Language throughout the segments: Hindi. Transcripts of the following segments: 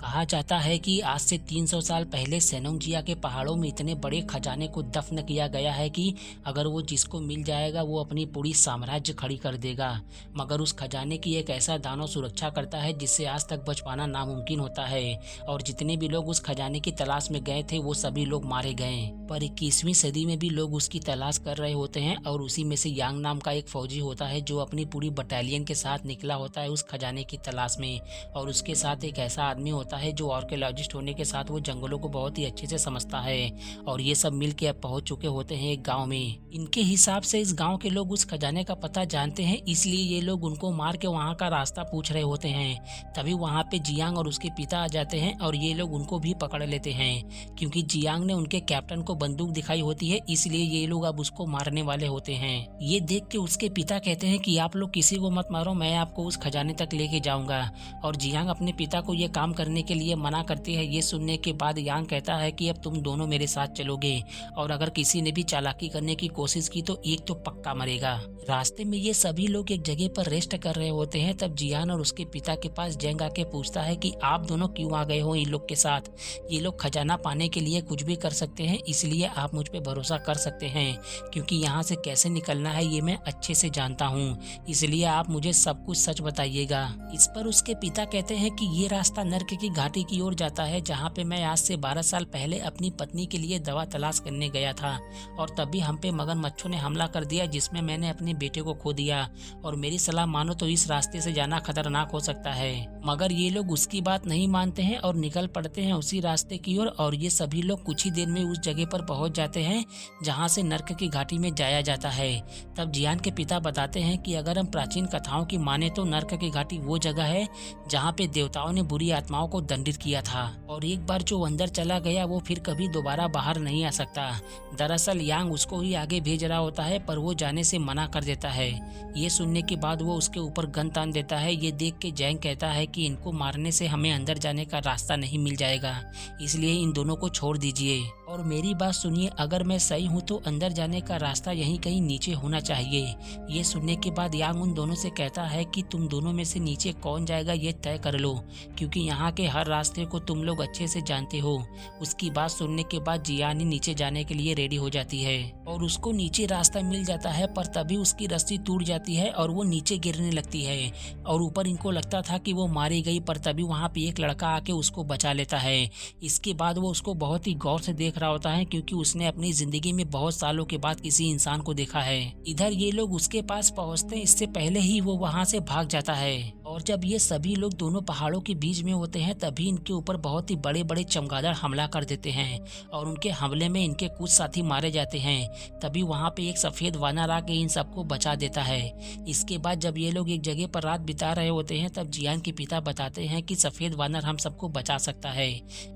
कहा जाता है कि आज से 300 साल पहले सेनोंगजिया के पहाड़ों में इतने बड़े खजाने को दफन किया गया है कि अगर वो जिसको मिल जाएगा वो अपनी पूरी साम्राज्य खड़ी कर देगा। मगर उस खजाने की एक ऐसा दानव सुरक्षा करता है जिससे आज तक बच पाना नामुमकिन होता है, और जितने भी लोग उस खजाने की तलाश में गए थे वो सभी लोग मारे गए। पर 21वीं सदी में भी लोग उसकी तलाश कर रहे होते हैं, और उसी में से यांग नाम का एक फौजी होता है जो अपनी पूरी बटालियन के साथ निकला होता है उस खजाने की तलाश में। और उसके साथ एक ऐसा आदमी होता है जो आर्कियोलॉजिस्ट होने के साथ वो जंगलों को बहुत ही अच्छे से समझता है। और ये सब मिल के अब पहुंच चुके होते हैं एक गांव में। इनके हिसाब से इस गांव के लोग उस खजाने का पता जानते हैं, इसलिए ये लोग उनको मार के वहां का रास्ता पूछ रहे होते हैं। तभी वहां पे जियांग और उसके पिता आ जाते हैं और ये लोग उनको भी पकड़ लेते हैं, क्योंकि जियांग ने उनके कैप्टन को बंदूक दिखाई होती है, इसलिए ये लोग अब उसको मारने वाले होते हैं। ये देख के उसके पिता कहते हैं कि आप लोग किसी को मत मारो, मैं आपको उस खजाने तक लेके जाऊंगा। और जियांग अपने पिता को ये काम करने के लिए मना करती है। ये सुनने के बाद यांग कहता है कि अब तुम दोनों मेरे साथ चलोगे, और अगर किसी ने भी चालाकी करने की कोशिश की तो एक तो पक्का मरेगा। रास्ते में ये सभी लोग एक जगह पर रेस्ट कर रहे होते हैं, तब जियान और उसके पिता के पास जेंग आके पूछता है कि आप दोनों क्यों आ गए हो इन लोग के साथ। ये लोग खजाना पाने के लिए कुछ भी कर सकते हैं, इसलिए आप मुझ पे भरोसा कर सकते हैं, क्योंकि यहाँ से कैसे निकलना है ये मैं अच्छे से जानता हूँ, इसलिए आप मुझे सब कुछ सच बताइएगा। इस पर उसके पिता कहते हैं कि ये रास्ता नर्क की घाटी की ओर जाता है, जहाँ पे मैं आज से 12 साल पहले अपनी पत्नी के लिए दवा तलाश करने गया था, और तभी हम पे मगरमच्छों ने हमला कर दिया जिसमें मैंने अपने बेटे को खो दिया। और मेरी सलाह मानो तो इस रास्ते से जाना खतरनाक हो सकता है। मगर ये लोग उसकी बात नहीं मानते हैं और निकल पड़ते हैं उसी रास्ते की ओर, और ये सभी लोग कुछ ही देर में उस जगह पर पहुंच जाते हैं जहां से नर्क की घाटी में जाया जाता है। तब जियान के पिता बताते हैं कि अगर हम प्राचीन कथाओं की माने तो नर्क की घाटी वो जगह है जहाँ पे देवताओं ने बुरी आत्माओं को दंडित किया था, और एक बार जो अंदर चला गया वो फिर कभी दोबारा बाहर नहीं आ सकता। दरअसल यांग उसको ही आगे भेज रहा होता है, पर वो जाने से मना कर देता है। ये सुनने के बाद वो उसके ऊपर गन तान देता है। ये देख के जैंग कहता है कि इनको मारने से हमें अंदर जाने का रास्ता नहीं मिल जाएगा, इसलिए इन दोनों को छोड़ दीजिए और मेरी बात सुनिए। अगर मैं सही हूँ तो अंदर जाने का रास्ता यहीं कहीं नीचे होना चाहिए। ये सुनने के बाद यांग उन दोनों से कहता है कि तुम दोनों में से नीचे कौन जाएगा ये तय कर लो, क्योंकि यहाँ के हर रास्ते को तुम लोग अच्छे से जानते हो। उसकी बात सुनने के बाद जियान नीचे जाने के लिए रेडी हो जाती है और उसको नीचे रास्ता मिल जाता है, पर तभी उसकी रस्सी टूट जाती है और वो नीचे गिरने लगती है। और ऊपर इनको लगता था कि वो मारी गई, पर तभी वहाँ पे एक लड़का आके उसको बचा लेता है। इसके बाद वो उसको बहुत ही गौर से देख रहा होता है, क्योंकि उसने अपनी जिंदगी में बहुत सालों के बाद किसी इंसान को देखा है। इधर ये लोग उसके पास पहुँचते इससे पहले ही वो वहाँ से भाग जाता है। और जब ये सभी लोग दोनों पहाड़ों के बीच में होते हैं तभी इनके ऊपर बहुत ही बड़े बड़े चमगादड़ हमला कर देते हैं, और उनके हमले में इनके कुछ साथी मारे जाते हैं। तभी वहाँ पे एक सफेद वानर आके इन सबको बचा देता है। इसके बाद जब ये लोग एक जगह पर रात बिता रहे होते हैं तब जियान के पिता बताते हैं कि सफेद वानर हम सबको बचा सकता है,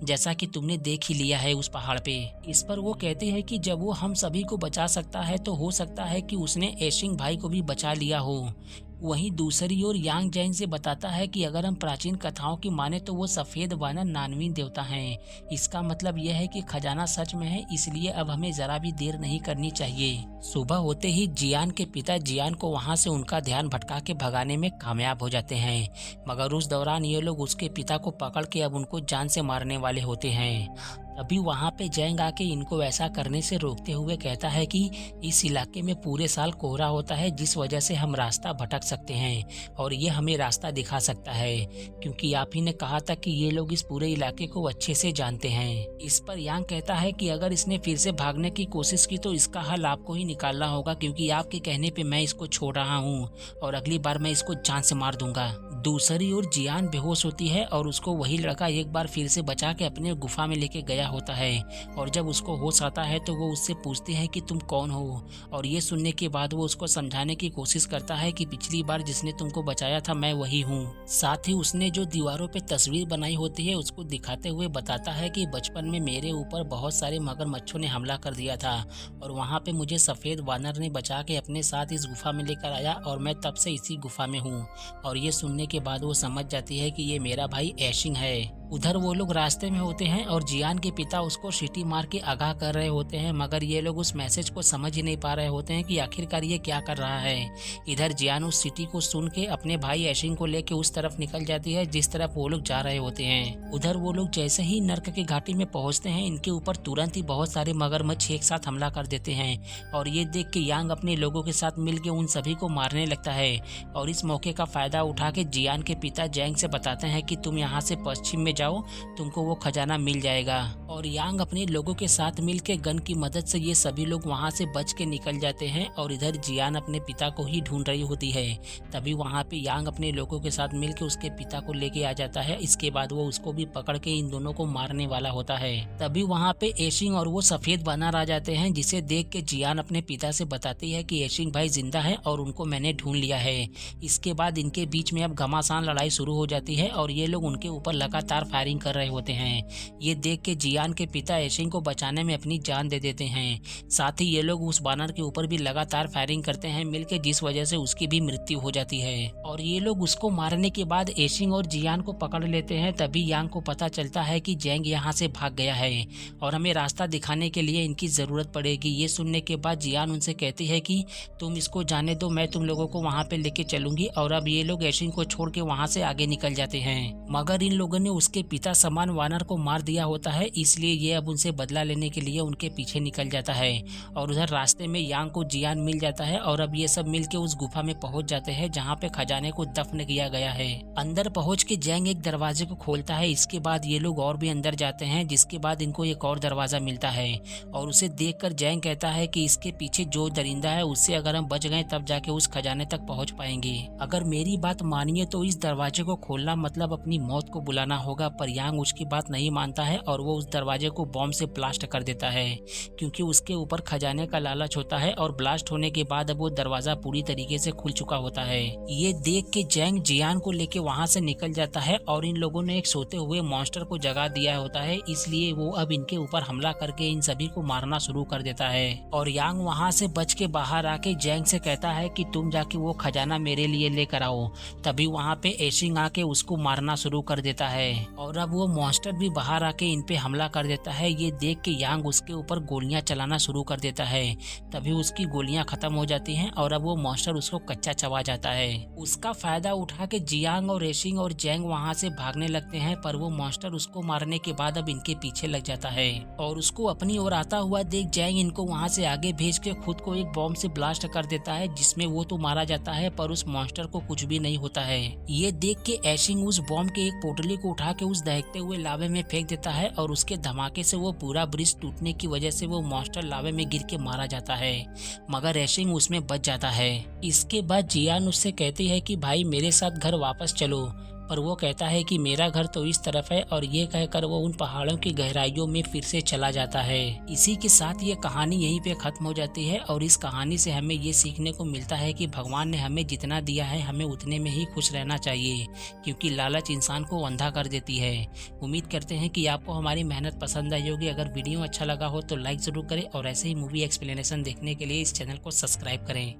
जैसा कि तुमने देख ही लिया है उस पहाड़ पे। इस पर वो कहते हैं कि जब वो हम सभी को बचा सकता है तो हो सकता है कि उसने एशिंग भाई को भी बचा लिया हो। वहीं दूसरी ओर यांग जैंग से बताता है कि अगर हम प्राचीन कथाओं की माने तो वो सफेद वानर नानवीन देवता हैं। इसका मतलब यह है कि खजाना सच में है, इसलिए अब हमें जरा भी देर नहीं करनी चाहिए। सुबह होते ही जियान के पिता जियान को वहां से उनका ध्यान भटका के भगाने में कामयाब हो जाते हैं, मगर उस दौरान ये लोग उसके पिता को पकड़ के अब उनको जान से मारने वाले होते हैं। तभी वहाँ पे जैंग आके इनको ऐसा करने से रोकते हुए कहता है कि इस इलाके में पूरे साल कोहरा होता है, जिस वजह से हम रास्ता भटक सकते हैं, और ये हमें रास्ता दिखा सकता है, क्योंकि आप ही ने कहा था कि ये लोग इस पूरे इलाके को अच्छे से जानते हैं। इस पर यांग कहता है कि अगर इसने फिर से भागने की कोशिश की तो इसका हल आपको ही निकालना होगा, क्योंकि आपके कहने पे मैं इसको छोड़ रहा हूँ और अगली बार मैं इसको जान से मार दूंगा। दूसरी ओर जियान बेहोश होती है और उसको वही लड़का एक बार फिर से बचा के अपने गुफा में लेके गया होता है, और जब उसको होश आता है तो वो उससे पूछती है कि तुम कौन हो। और ये सुनने के बाद वो उसको समझाने की कोशिश करता है कि पिछली बार जिसने तुमको बचाया था मैं वही हूँ। साथ ही उसने जो दीवारों पे तस्वीर बनाई होती है उसको दिखाते हुए बताता है कि बचपन में मेरे ऊपर बहुत सारे मगरमच्छों ने हमला कर दिया था, और वहाँ पे मुझे सफेद वानर ने बचा के अपने साथ इस गुफा में लेकर आया, और मैं तब से इसी गुफा में हूँ। और ये सुनने के बाद वो समझ जाती है कि ये मेरा भाई एशिंग है। उधर वो लोग रास्ते में होते हैं और जियान के पिता उसको सीटी मार के आगाह कर रहे होते हैं, मगर ये लोग उस मैसेज को समझ ही नहीं पा रहे होते हैं कि आखिरकार ये क्या कर रहा है। इधर जियान उस सिटी को सुन के अपने भाई ऐशिंग को लेके उस तरफ निकल जाती है जिस तरफ वो लोग जा रहे होते हैं। उधर वो लोग जैसे ही नर्क की घाटी में पहुंचते हैं, इनके ऊपर तुरंत ही बहुत सारे मगरमच्छ एक साथ हमला कर देते हैं और ये देख के यांग अपने लोगों के साथ मिलकर उन सभी को मारने लगता है। और इस मौके का फायदा उठा के जियान के पिता जैंग से बताते हैं कि तुम यहाँ से पश्चिम में जाओ, तुमको वो खजाना मिल जाएगा। और यांग अपने लोगों के साथ मिलकर गन की मदद से ये सभी लोग वहाँ से बच के निकल जाते हैं और इधर जियान अपने पिता को ही ढूंढ रही होती है। तभी वहाँ पे यांग अपने लोगों के साथ मिलकर उसके पिता को लेके आ जाता है। इसके बाद वो उसको भी पकड़ के इन दोनों को मारने वाला होता है। तभी वहाँ पे एशिंग और वो सफेद बानर आ जाते हैं, जिसे देख के जियान अपने पिता से बताती है कि एशिंग भाई जिंदा है और उनको मैंने ढूंढ लिया है। इसके बाद इनके बीच में अब घमासान लड़ाई शुरू हो जाती है और ये लोग उनके ऊपर लगातार फायरिंग कर रहे होते हैं। ये देख के जियान के पिता एशिंग को बचाने में अपनी जान दे देते हैं। साथ ही ये लोग उस बानर के ऊपर भी लगातार फायरिंग करते हैं मिलके, जिस वजह से उसकी भी मृत्यु हो जाती है। और ये लोग उसको मारने के बाद एशिंग और जियान को पकड़ लेते हैं। तभी यांग को पता चलता है कि जैंग यहाँ से भाग गया है और हमें रास्ता दिखाने के लिए इनकी जरूरत पड़ेगी। ये सुनने के बाद जियान उनसे कहती है कि तुम इसको जाने दो, मैं तुम लोगों को वहाँ पे लेके चलूंगी। और अब ये लोग एशिंग को छोड़ के वहाँ से आगे निकल जाते हैं, मगर इन लोगों ने उसके पिता समान वानर को मार दिया होता है, इसलिए ये अब उनसे बदला लेने के लिए उनके पीछे निकल जाता है। और उधर रास्ते में यांग को जियान मिल जाता है और अब ये सब मिलके उस गुफा में पहुंच जाते हैं जहाँ पे खजाने को दफन किया गया है। अंदर पहुंच के जैंग एक दरवाजे को खोलता है। इसके बाद ये लोग और भी अंदर जाते हैं, जिसके बाद इनको एक और दरवाजा मिलता है और उसे देखकर जैंग कहता है कि इसके पीछे जो दरिंदा है उससे अगर हम बच गए तब जाके उस खजाने तक पहुंच पाएंगे। अगर मेरी बात मानिए तो इस दरवाजे को खोलना मतलब अपनी मौत को बुलाना होगा। पर यांग उसकी बात नहीं मानता है और वो उस दरवाजे को बॉम्ब से ब्लास्ट कर देता है, क्योंकि उसके ऊपर खजाने का लालच होता है। और ब्लास्ट होने के बाद अब वो दरवाजा पूरी तरीके से खुल चुका होता है। ये देख के जैंग जियान को लेके वहाँ से निकल जाता है और इन लोगों ने एक सोते हुए मॉन्स्टर को जगा दिया होता है, इसलिए वो अब इनके ऊपर हमला करके इन सभी को मारना शुरू कर देता है। और यांग वहाँ से बच के बाहर आके जैंग से कहता है कि तुम जाके वो खजाना मेरे लिए लेकर आओ। तभी वहाँ पे एशिंग आके उसको मारना शुरू कर देता है और अब वो मॉन्स्टर भी बाहर आके इन पे हमला कर देता है। ये देख के यांग उसके ऊपर गोलियां चलाना शुरू कर देता है। तभी उसकी गोलियां खत्म हो जाती हैं और अब वो मॉन्स्टर उसको कच्चा चबा जाता है। उसका फायदा उठा के जियांग और एशिंग और जैंग वहाँ से भागने लगते हैं, पर वो मॉन्स्टर उसको मारने के बाद अब इनके पीछे लग जाता है और उसको अपनी ओर आता हुआ देख जैंग इनको वहाँ से आगे भेज के खुद को एक बॉम्ब से ब्लास्ट कर देता है, जिसमें वो तो मारा जाता है पर उस मॉन्स्टर को कुछ भी नहीं होता है। ये देख के एशिंग उस बॉम्ब के एक पोटली को उठा के उस दहकते हुए लावे में फेंक देता है और उसके धमाके से वो पूरा ब्रिज टूटने की वजह से वो मॉन्स्टर लावे में गिर के मारा जाता है, मगर एशिंग उसमें बच जाता है। इसके बाद जियान उससे कहती है कि भाई मेरे साथ घर वापस चलो, पर वो कहता है कि मेरा घर तो इस तरफ है और ये कहकर वो उन पहाड़ों की गहराइयों में फिर से चला जाता है। इसी के साथ ये कहानी यहीं पे खत्म हो जाती है और इस कहानी से हमें ये सीखने को मिलता है कि भगवान ने हमें जितना दिया है हमें उतने में ही खुश रहना चाहिए, क्योंकि लालच इंसान को अंधा कर देती है। उम्मीद करते हैं कि आपको हमारी मेहनत पसंद आई होगी। अगर वीडियो अच्छा लगा हो तो लाइक जरूर करें और ऐसे ही मूवी एक्सप्लेनेशन देखने के लिए इस चैनल को सब्सक्राइब करें।